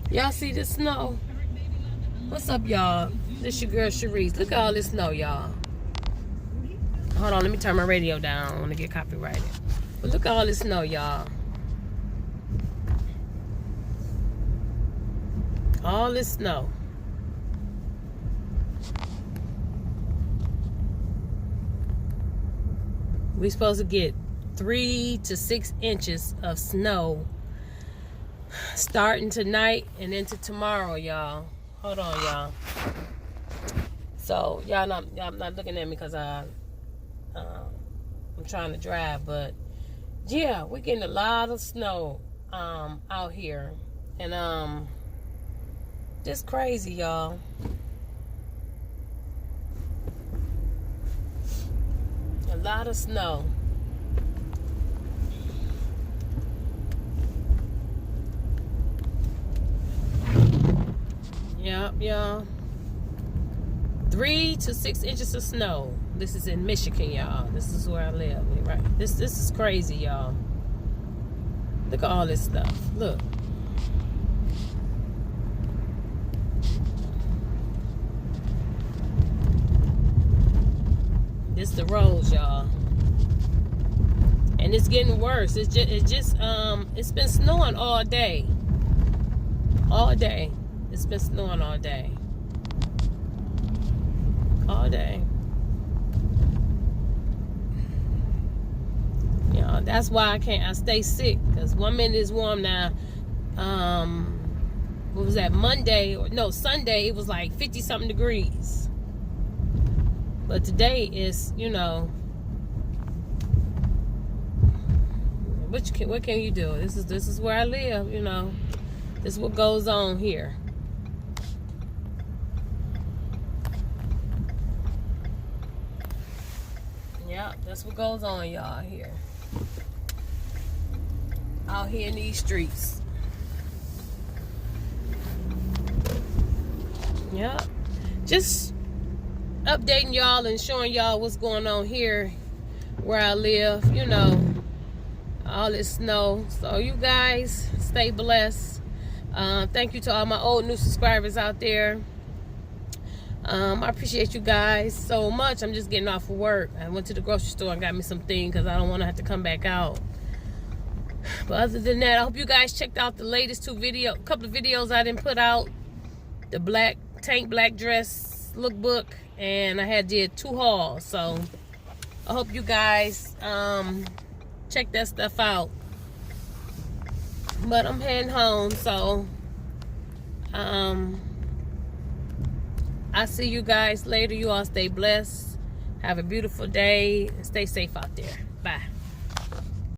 Y'all see the snow? What's up, y'all? This your girl, Sharice. Look at all this snow, y'all. Hold on, let me turn my radio down. I want to get copyrighted. But look at all this snow, y'all. All this snow. We supposed to get 3 to 6 inches of snow starting tonight and into tomorrow, y'all. Hold on, y'all. So y'all not looking at me because I'm trying to drive, but yeah, we're getting a lot of snow out here, and just crazy, y'all. A lot of snow. Yep, y'all. 3 to 6 inches of snow. This is in Michigan, y'all. This is where I live, right? This is crazy, y'all. Look at all this stuff. Look. This the roads, y'all. And it's getting worse. It's been snowing all day. All day. It's been snowing all day. All day. You know, that's why I stay sick. Because 1 minute is warm now. What was that? Sunday, it was like 50 something degrees. But today is, you know, what can you do? This is where I live, you know. This is what goes on here. Yeah, that's what goes on, y'all, here. Out here in these streets. Yeah. Just updating y'all and showing y'all what's going on here where I live, you know. All this snow. So you guys stay blessed. Thank you to all my old new subscribers out there. I appreciate you guys so much. I'm just getting off of work. I went to the grocery store and got me some things because I don't want to have to come back out. But other than that, I hope you guys checked out the latest couple of videos I didn't put out. The tank black dress lookbook, and I did 2 hauls. So I hope you guys check that stuff out. But I'm heading home, so I'll see you guys later. You all stay blessed. Have a beautiful day. And stay safe out there. Bye.